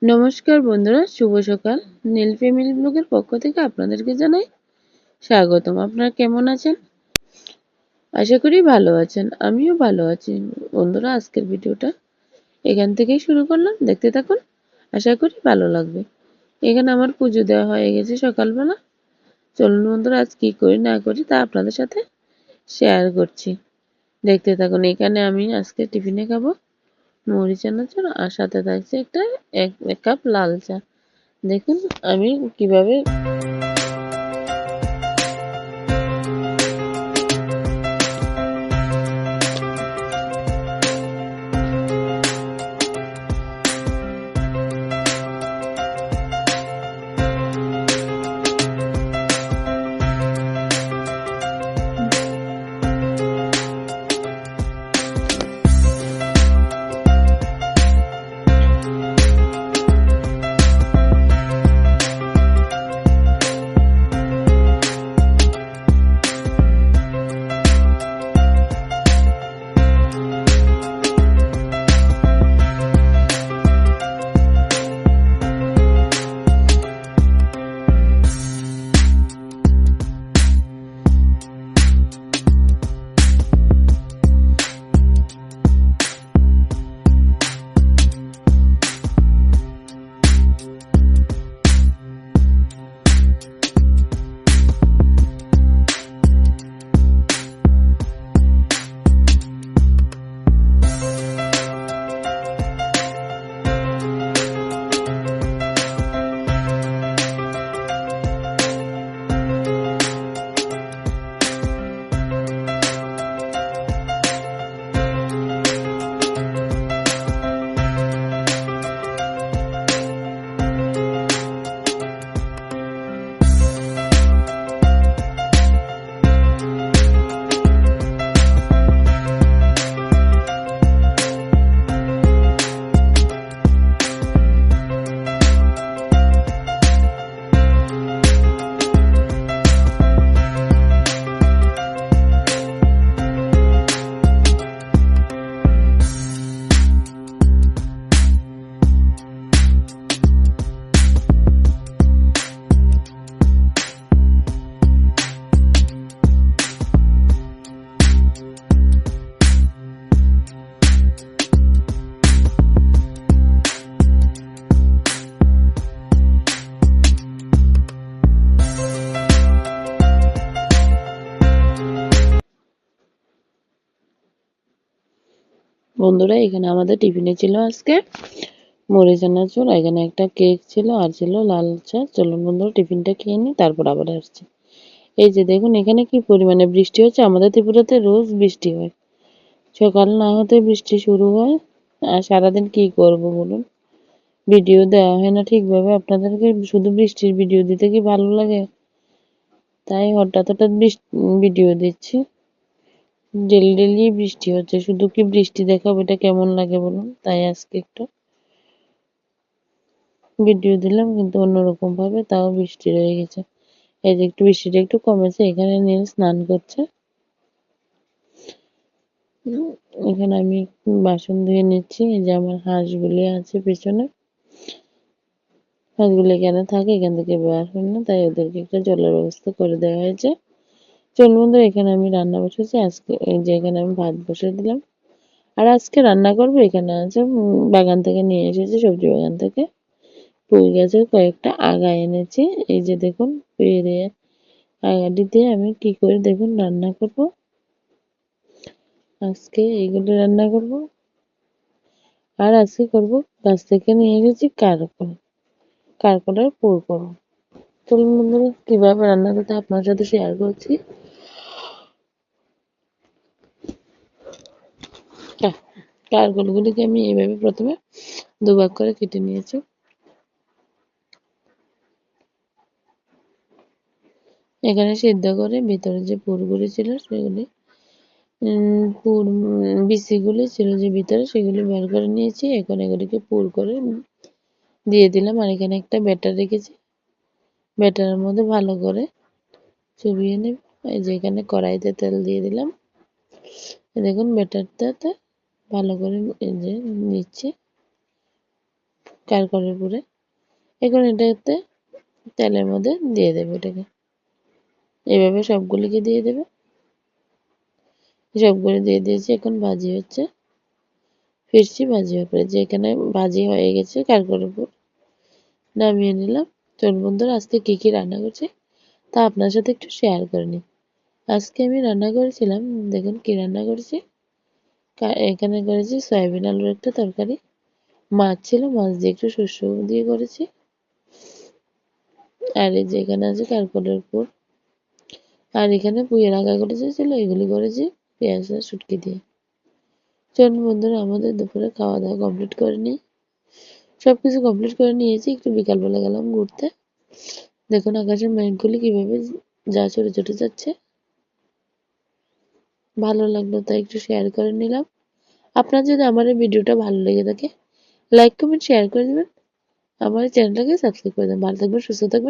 নমস্কার বন্ধুরা, শুভ সকাল। নীল ফ্যামিলি ব্লগের পক্ষ থেকে আপনাদেরকে জানাই স্বাগতম। আপনারা কেমন আছেন? আশা করি ভালো আছেন। আমিও ভালো আছি। বন্ধুরা, আজকের ভিডিওটা এখান থেকেই শুরু করলাম, দেখতে থাকুন। আশা করি ভালো লাগবে। এখানে আমার পুজো দেওয়া হয়ে গেছে সকালবেলা। চলুন বন্ধুরা, আজ কি করি না করি তা আপনাদের সাথে শেয়ার করছি, দেখতে থাকুন। এখানে আমি আজকে টিফিনে খাবো মুড়ি চানাচুর, আর সাথে থাকছে এক কাপ লাল চা। দেখুন আমি কিভাবে বন্ধুরা, এখানে আমাদের টিফিনে ছিল আজকে মুড়ি চানাচুর, এখানে একটা কেক ছিল, আর ছিল লাল চা। চলুন বন্ধুরা, টিফিনটা খেয়ে নিই, তারপর আবার আসছি। এই যে দেখুন, এখানে কি পরিমাণে বৃষ্টি হচ্ছে। আমাদের ত্রিপুরাতে রোজ বৃষ্টি হয়, সকাল না হতে বৃষ্টি শুরু হয়। আর সারাদিন কি করব বলুন, ভিডিও দেওয়া হয় না ঠিকভাবে। আপনাদেরকে শুধু বৃষ্টির ভিডিও দিতে কি ভালো লাগে? তাই হঠাৎ হঠাৎ ভিডিও দিচ্ছি। ডেলি ডেলি বৃষ্টি হচ্ছে, শুধু কি বৃষ্টি দেখাবো? এটা কেমন লাগে বলুন? তাই আজকে একটু ভিডিও দিলাম, কিন্তু অন্যরকম ভাবে। তাও বৃষ্টি রয়ে গেছে। এই যে একটু বৃষ্টিটা একটু কমেছে। এখানে নীল স্নান করছে। এখানে আমি বাসন ধুয়ে নিচ্ছি। এই যে আমার হাঁসগুলি আছে পেছনে, হাঁসগুলি এখানে থাকে, এখান থেকে বের হয় না, তাই ওদেরকে একটা জলের ব্যবস্থা করে দেওয়া হয়েছে। চলুন বন্ধুরা, এখানে আমি রান্না বসেছি আজকে। এই যে এখানে আমি ভাত বসে দিলাম, আর আজকে রান্না করবো। এখানে আছে বাগান থেকে নিয়ে এসেছি, সবজি বাগান থেকে পুঁই গাছের কয়েকটা আগা এনেছি। এই যে দেখুন, পেরে আগাটি দিয়ে আমি কি করে দেখুন রান্না করব। আজকে এইগুলো রান্না করব। আর আজকে করব, গাছ থেকে নিয়ে এসেছি কারকল, কারকলের পুর করব। চলুন বন্ধুরা, কিভাবে রান্না করতে আপনার সাথে শেয়ার করছি। কারকলগুলিকে আমি এইভাবে প্রথমে দুভাগ করে কেটে নিয়েছি। এখানে সিদ্ধ করে ভিতরে যে পুরগুলি ছিল সেগুলি পুর বিচিগুলি ছিল যে ভিতরে, সেগুলি বের করে নিয়েছি। এখন এগুলিকে পুর করে দিয়ে দিলাম। আর এখানে একটা ব্যাটার রেখেছি, ব্যাটারের মধ্যে ভালো করে চুবিয়ে নেব। এই যে এখানে কড়াইতে তেল দিয়ে দিলাম। দেখুন ব্যাটারটাতে ভালো করে এই যে নিচ্ছি, কারকলের পুরে। এখন এটাতে তেলের মধ্যে দিয়ে দেবে এটাকে, এভাবে সবগুলিকে দিয়ে দেবে। সবগুলো দিয়ে দিয়েছি, এখন ভাজি হচ্ছে। ফিরছি ভাজি হয়ে যে এখানে ভাজি হয়ে গেছে কারকলের পুর, নামিয়ে নিলাম। চলুন বন্ধুরা, আজকে কি কি রান্না করছি তা আপনার সাথে একটু শেয়ার করে নিই। আজকে আমি রান্না করেছিলাম, দেখুন কি রান্না করেছি। এখানে করেছি সয়াবিন আলুর একটা তরকারি, মাছ ছিল, মাছ দিয়ে একটু শস্য দিয়ে করেছি। আর এই যে এখানে আছে কারকলের পুর, আর এখানে পুঁইয়ের আগা করেছি ছিল, এগুলি করেছি পেঁয়াজ আর শুটকি দিয়ে। চলুন বন্ধুরা, আমাদের দুপুরে খাওয়া দাওয়া কমপ্লিট করে নিই। সবকিছু কমপ্লিট করে নিয়েছি, একটু বিকালবেলা গেলাম ঘুরতে। দেখুন আকাশের মেঘগুলি কিভাবে যা ছোটে ছোটে যাচ্ছে, ভালো লাগলো তাই একটু শেয়ার করে নিলাম। আপনার যদি আমার এই ভিডিওটা ভালো লেগে থাকে, লাইক কমেন্ট শেয়ার করে দেবেন, আমার চ্যানেলটাকে সাবস্ক্রাইব করে দেবেন। ভালো থাকবেন, সুস্থ থাকবেন।